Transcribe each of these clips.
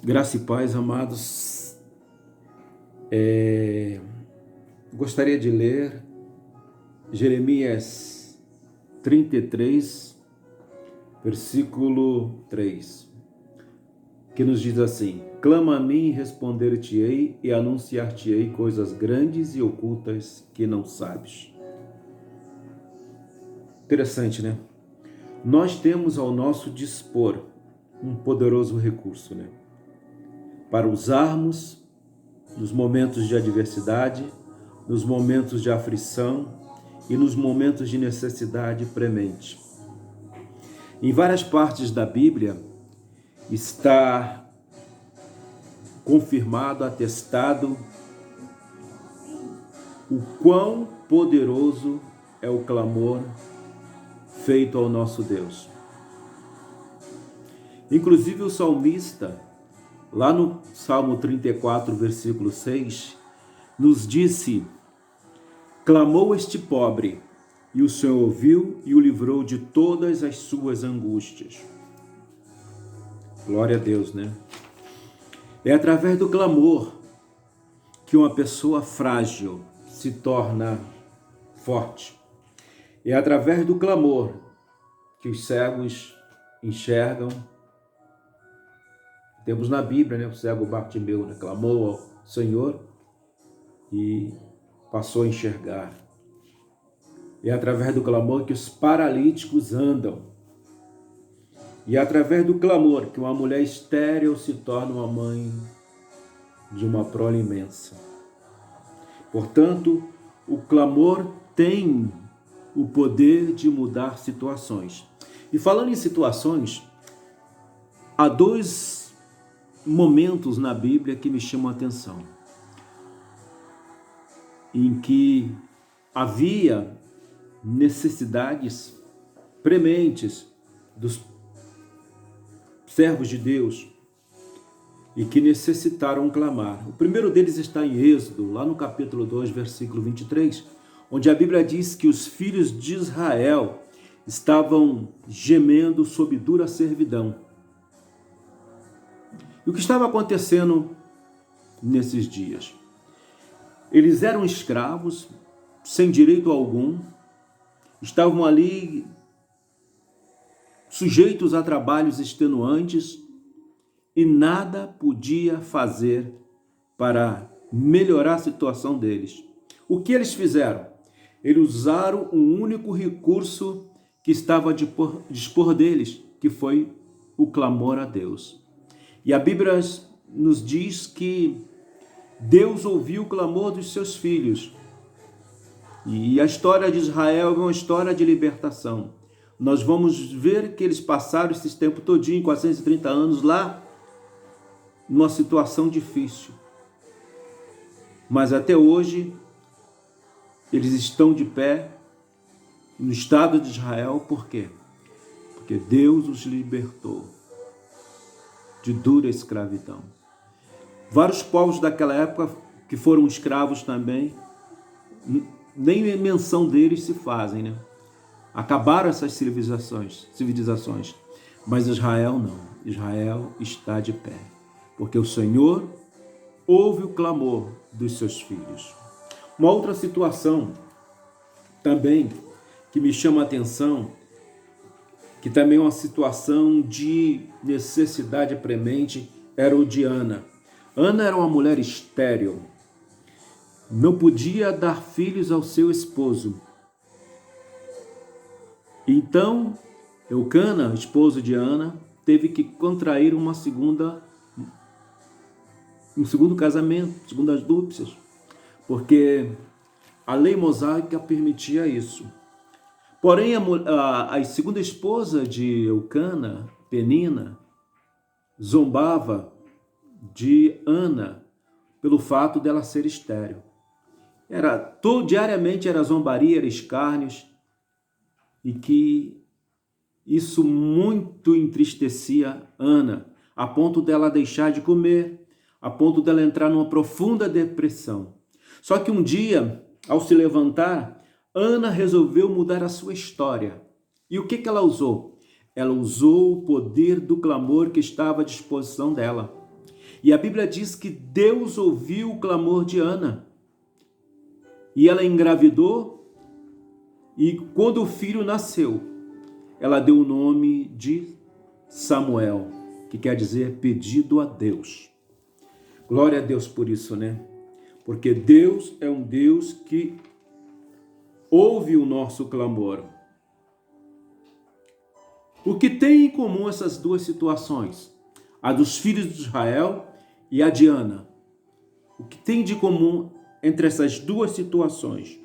Graça e paz, amados. Gostaria de ler Jeremias 33, versículo 3, que nos diz assim: Clama a mim e responder-te-ei e anunciar-te-ei coisas grandes e ocultas que não sabes. Interessante, né? Nós temos ao nosso dispor um poderoso recurso, né? Para usarmos nos momentos de adversidade, nos momentos de aflição e nos momentos de necessidade premente. Em várias partes da Bíblia está confirmado, atestado, o quão poderoso é o clamor feito ao nosso Deus. Inclusive o salmista, lá no Salmo 34, versículo 6, nos disse: Clamou este pobre, e o Senhor ouviu e o livrou de todas as suas angústias. Glória a Deus, né? É através do clamor que uma pessoa frágil se torna forte. É através do clamor que os cegos enxergam. Temos na Bíblia, né, o cego Bartimeu, né, clamou ao Senhor e passou a enxergar. É através do clamor que os paralíticos andam. E é através do clamor que uma mulher estéril se torna uma mãe de uma prole imensa. Portanto, o clamor tem o poder de mudar situações. E falando em situações, há dois momentos na Bíblia que me chamam a atenção, em que havia necessidades prementes dos servos de Deus e que necessitaram clamar. O primeiro deles está em Êxodo, lá no capítulo 2, versículo 23, onde a Bíblia diz que os filhos de Israel estavam gemendo sob dura servidão. E o que estava acontecendo nesses dias? Eles eram escravos, sem direito algum, estavam ali sujeitos a trabalhos extenuantes e nada podia fazer para melhorar a situação deles. O que eles fizeram? Eles usaram um único recurso que estava a dispor deles, que foi o clamor a Deus. E a Bíblia nos diz que Deus ouviu o clamor dos seus filhos. E a história de Israel é uma história de libertação. Nós vamos ver que eles passaram esse tempo todinho, 430 anos lá, numa situação difícil. Mas até hoje, eles estão de pé no Estado de Israel. Por quê? Porque Deus os libertou de dura escravidão. Vários povos daquela época que foram escravos também, nem menção deles se fazem, né? Acabaram essas civilizações, mas Israel não. Israel está de pé, porque o Senhor ouve o clamor dos seus filhos. Uma outra situação também que me chama a atenção, que também é uma situação de necessidade premente, era o de Ana. Ana era uma mulher estéril, não podia dar filhos ao seu esposo. Então, Eucana, esposo de Ana, teve que contrair um segundo casamento, segundas núpcias, porque a lei mosaica permitia isso. Porém, a segunda esposa de Eucana, Penina, zombava de Ana pelo fato dela ser estéril. Diariamente era zombaria, era escárnios, e que isso muito entristecia Ana, a ponto dela deixar de comer, a ponto dela entrar numa profunda depressão. Só que um dia, ao se levantar, Ana resolveu mudar a sua história. E o que ela usou? Ela usou o poder do clamor que estava à disposição dela. E a Bíblia diz que Deus ouviu o clamor de Ana. E ela engravidou, e quando o filho nasceu, ela deu o nome de Samuel, que quer dizer pedido a Deus. Glória a Deus por isso, né? Porque Deus é um Deus que ouve o nosso clamor. O que tem em comum essas duas situações? A dos filhos de Israel e a de Ana. O que tem de comum entre essas duas situações?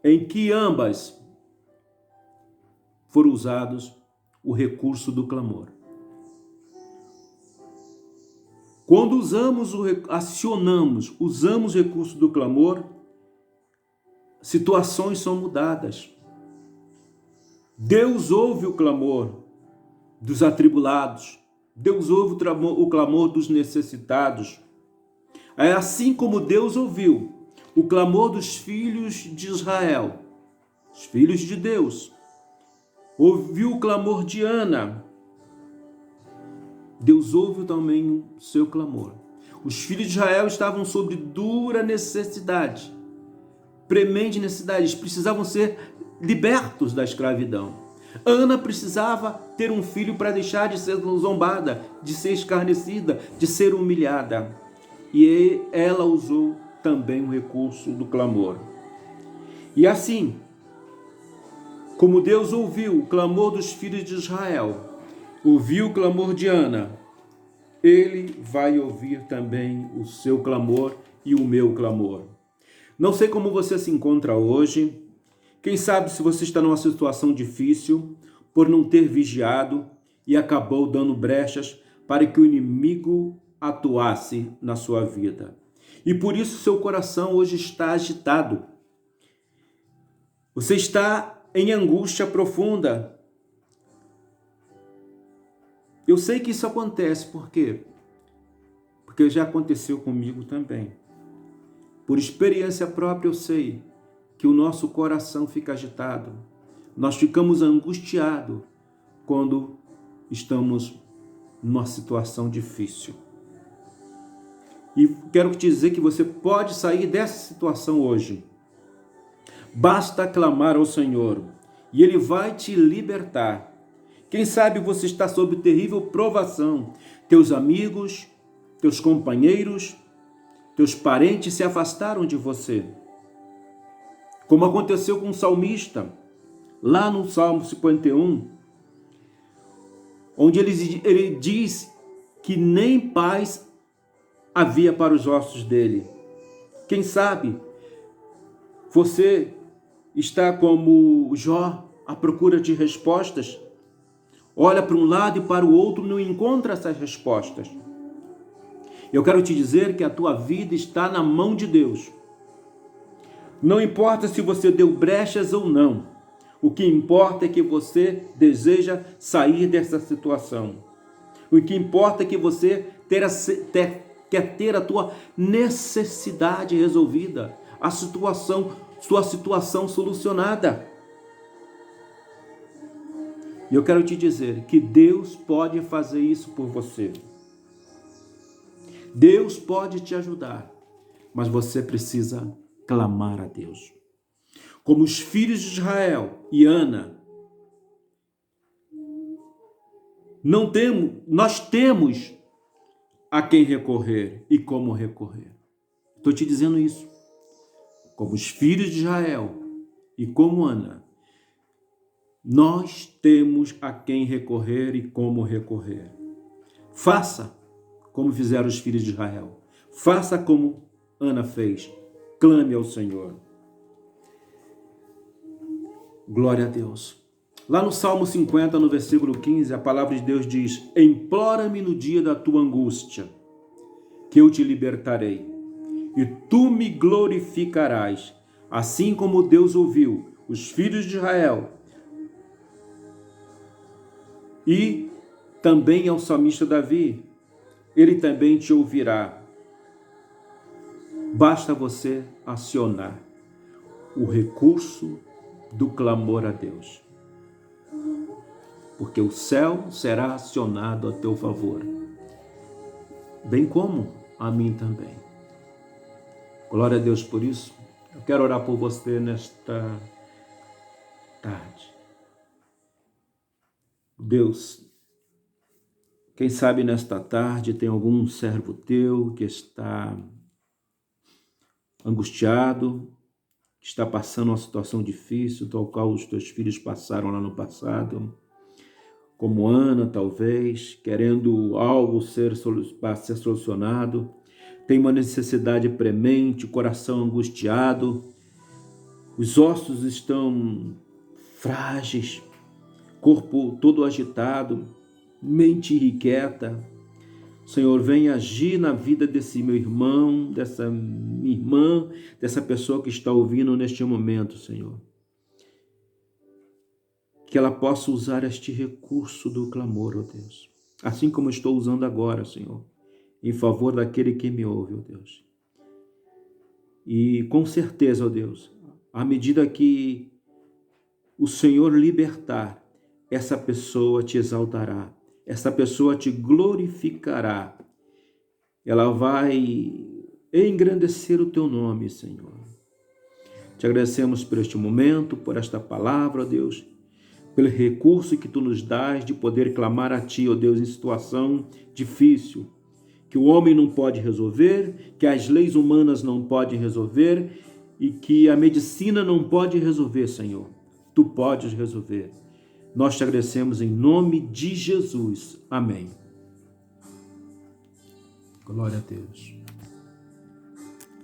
Em que ambas foram usados o recurso do clamor. Quando usamos o recurso do clamor, situações são mudadas. Deus ouve o clamor dos atribulados. Deus ouve o clamor dos necessitados. É assim como Deus ouviu o clamor dos filhos de Israel, os filhos de Deus. Ouviu o clamor de Ana. Deus ouve também o seu clamor. Os filhos de Israel estavam sob dura necessidade, premente necessidade. Eles precisavam ser libertos da escravidão. Ana precisava ter um filho para deixar de ser zombada, de ser escarnecida, de ser humilhada. E ela usou também o recurso do clamor. E assim, como Deus ouviu o clamor dos filhos de Israel, ouviu o clamor de Ana, Ele vai ouvir também o seu clamor e o meu clamor. Não sei como você se encontra hoje. Quem sabe se você está numa situação difícil por não ter vigiado e acabou dando brechas para que o inimigo atuasse na sua vida. E por isso seu coração hoje está agitado. Você está em angústia profunda. Eu sei que isso acontece, por quê? Porque já aconteceu comigo também. Por experiência própria eu sei que o nosso coração fica agitado. Nós ficamos angustiados quando estamos numa situação difícil. E quero te dizer que você pode sair dessa situação hoje. Basta clamar ao Senhor e Ele vai te libertar. Quem sabe você está sob terrível provação. Teus amigos, teus companheiros, teus parentes se afastaram de você. Como aconteceu com o salmista, lá no Salmo 51, onde ele diz que nem paz havia para os ossos dele. Quem sabe você está como Jó, à procura de respostas, olha para um lado e para o outro, não encontra essas respostas. Eu quero te dizer que a tua vida está na mão de Deus. Não importa se você deu brechas ou não. O que importa é que você deseja sair dessa situação. O que importa é que você quer ter a tua necessidade resolvida, sua situação solucionada. E eu quero te dizer que Deus pode fazer isso por você. Deus pode te ajudar, mas você precisa clamar a Deus. Como os filhos de Israel e Ana, nós temos a quem recorrer e como recorrer. Estou te dizendo isso. Como os filhos de Israel e como Ana, nós temos a quem recorrer e como recorrer. Faça como fizeram os filhos de Israel. Faça como Ana fez. Clame ao Senhor. Glória a Deus. Lá no Salmo 50, no versículo 15, a palavra de Deus diz: implora-me no dia da tua angústia, que eu te libertarei, e tu me glorificarás, assim como Deus ouviu os filhos de Israel, e também ao salmista Davi, ele também te ouvirá. Basta você acionar o recurso do clamor a Deus, porque o céu será acionado a teu favor. bem como a mim também. Glória a Deus por isso. Eu quero orar por você nesta tarde. Deus, quem sabe nesta tarde tem algum servo teu que está angustiado, que está passando uma situação difícil, tal qual os teus filhos passaram lá no passado, como Ana, talvez, querendo algo ser solucionado, tem uma necessidade premente, coração angustiado, os ossos estão frágeis, corpo todo agitado, mente irrequieta. Senhor, vem agir na vida desse meu irmão, dessa minha irmã, dessa pessoa que está ouvindo neste momento, Senhor. Que ela possa usar este recurso do clamor, ó Deus. Assim como estou usando agora, Senhor, em favor daquele que me ouve, ó Deus. E com certeza, ó Deus, à medida que o Senhor libertar, essa pessoa te exaltará, essa pessoa te glorificará, ela vai engrandecer o teu nome, Senhor. Te agradecemos por este momento, por esta palavra, ó Deus, pelo recurso que tu nos dás de poder clamar a ti, ó Deus, em situação difícil, que o homem não pode resolver, que as leis humanas não podem resolver e que a medicina não pode resolver, Senhor. Tu podes resolver. Nós te agradecemos em nome de Jesus. Amém. Glória a Deus.